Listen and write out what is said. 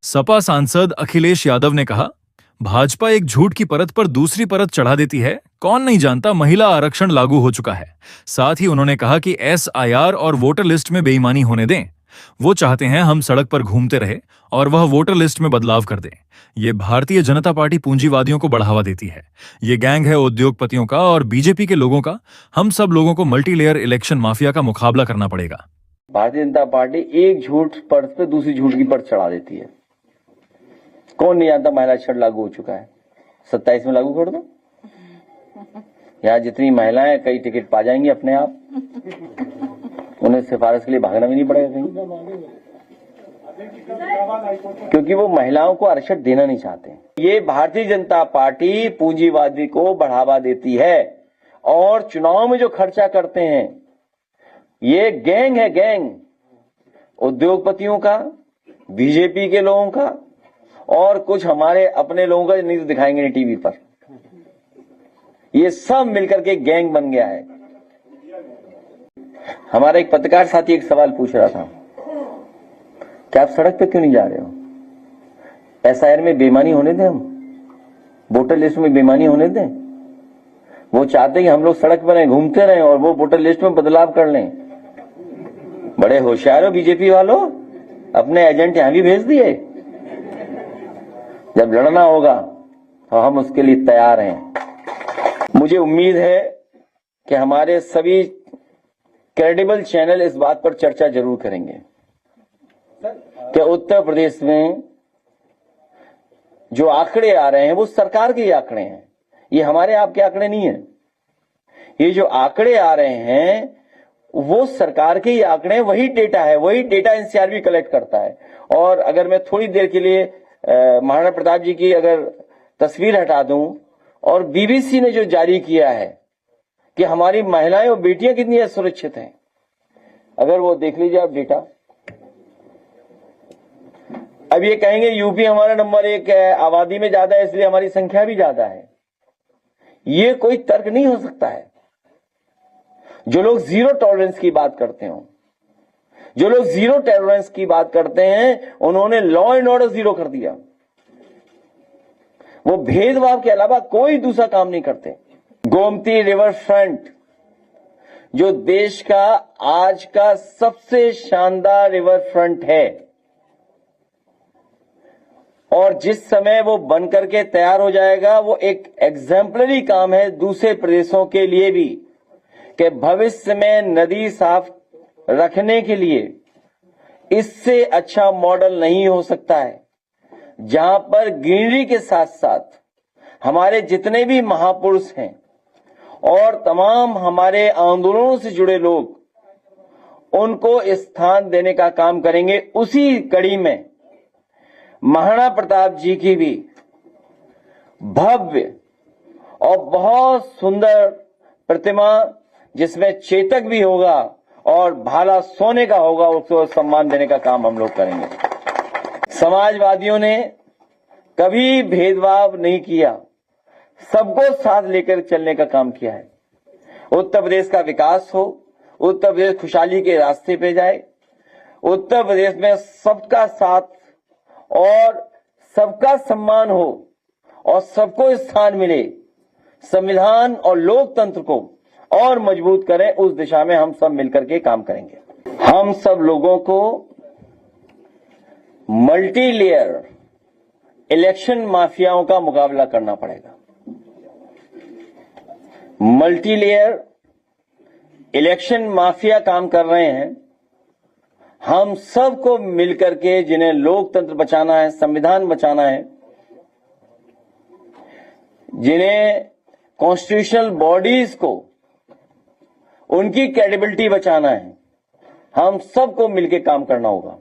सपा सांसद अखिलेश यादव ने कहा, भाजपा एक झूठ की परत पर दूसरी परत चढ़ा देती है। कौन नहीं जानता महिला आरक्षण लागू हो चुका है। साथ ही उन्होंने कहा कि एसआईआर और वोटर लिस्ट में बेईमानी होने दें। वो चाहते हैं हम सड़क पर घूमते रहे और वह वोटर लिस्ट में बदलाव कर दें। ये भारतीय जनता पार्टी पूंजीवादियों को बढ़ावा देती है। ये गैंग है उद्योगपतियों का और बीजेपी के लोगों का। हम सब लोगों को मल्टीलेयर इलेक्शन माफिया का मुकाबला करना पड़ेगा। भारतीय जनता पार्टी एक झूठ परत पे दूसरी झूठ की परत चढ़ा देती है। कौन नहीं जानता महिला आरक्षण लागू हो चुका है। 27 में लागू कर दो। यहाँ जितनी महिलाएं कई टिकट पा जाएंगी अपने आप। उन्हें सिफारिश के लिए भागना भी नहीं पड़ेगा कहीं, क्योंकि वो महिलाओं को आरक्षण देना नहीं चाहते। ये भारतीय जनता पार्टी पूंजीवादी को बढ़ावा देती है और चुनाव में जो खर्चा करते हैं ये गैंग है, गैंग उद्योगपतियों का, बीजेपी के लोगों का और कुछ हमारे अपने लोगों का, नहीं तो दिखाएंगे नहीं टीवी पर। ये सब मिलकर के गैंग बन गया है। हमारा एक पत्रकार साथी एक सवाल पूछ रहा था कि आप सड़क पे क्यों नहीं जा रहे हो? एसआईआर में बेईमानी होने दें, हम वोटर लिस्ट में बेईमानी होने दें। वो चाहते हैं कि हम लोग सड़क पर घूमते रहें और वो वोटर लिस्ट में बदलाव कर लें। बड़े होशियार हो बीजेपी वालों, अपने एजेंट यहां भी भेज दिए। जब लड़ना होगा तो हम उसके लिए तैयार हैं। मुझे उम्मीद है कि हमारे सभी क्रेडिबल चैनल इस बात पर चर्चा जरूर करेंगे कि उत्तर प्रदेश में जो आंकड़े आ रहे हैं वो सरकार के आंकड़े हैं, ये हमारे आपके आंकड़े नहीं है। ये जो आंकड़े आ रहे हैं वो सरकार के ही आंकड़े हैं, वही डेटा है, वही डेटा एनसीआर भी कलेक्ट करता है। और अगर मैं थोड़ी देर के लिए महाराणा प्रताप जी की अगर तस्वीर हटा दूं और बीबीसी ने जो जारी किया है कि हमारी महिलाएं और बेटियां कितनी असुरक्षित हैं, अगर वो देख लीजिए आप डेटा। अब ये कहेंगे यूपी हमारा नंबर 1 है, आबादी में ज्यादा है इसलिए हमारी संख्या भी ज्यादा है। ये कोई तर्क नहीं हो सकता है। जो लोग जीरो टॉलरेंस की बात करते हो, जो लोग जीरो टॉलरेंस की बात करते हैं, उन्होंने लॉ एंड ऑर्डर जीरो कर दिया। वो भेदभाव के अलावा कोई दूसरा काम नहीं करते। गोमती रिवर फ्रंट जो देश का आज का सबसे शानदार रिवर फ्रंट है और जिस समय वो बनकर के तैयार हो जाएगा वो एक एग्जाम्पलरी काम है दूसरे प्रदेशों के लिए भी कि भविष्य में नदी साफ रखने के लिए इससे अच्छा मॉडल नहीं हो सकता है, जहां पर ग्रीनरी के साथ साथ हमारे जितने भी महापुरुष हैं और तमाम हमारे आंदोलनों से जुड़े लोग उनको स्थान देने का काम करेंगे। उसी कड़ी में महाराणा प्रताप जी की भी भव्य और बहुत सुंदर प्रतिमा, जिसमें चेतक भी होगा और भाला सोने का होगा, उसको सम्मान देने का काम हम लोग करेंगे। समाजवादियों ने कभी भेदभाव नहीं किया, सबको साथ लेकर चलने का काम किया है। उत्तर प्रदेश का विकास हो, उत्तर प्रदेश खुशहाली के रास्ते पे जाए, उत्तर प्रदेश में सबका साथ और सबका सम्मान हो और सबको स्थान मिले, संविधान और लोकतंत्र को और मजबूत करें, उस दिशा में हम सब मिलकर के काम करेंगे। हम सब लोगों को मल्टी लेयर इलेक्शन माफियाओं का मुकाबला करना पड़ेगा। मल्टी लेयर इलेक्शन माफिया काम कर रहे हैं। हम सबको मिलकर के, जिन्हें लोकतंत्र बचाना है, संविधान बचाना है, जिन्हें कॉन्स्टिट्यूशनल बॉडीज को उनकी क्रेडिबिलिटी बचाना है, हम सबको मिलकर काम करना होगा।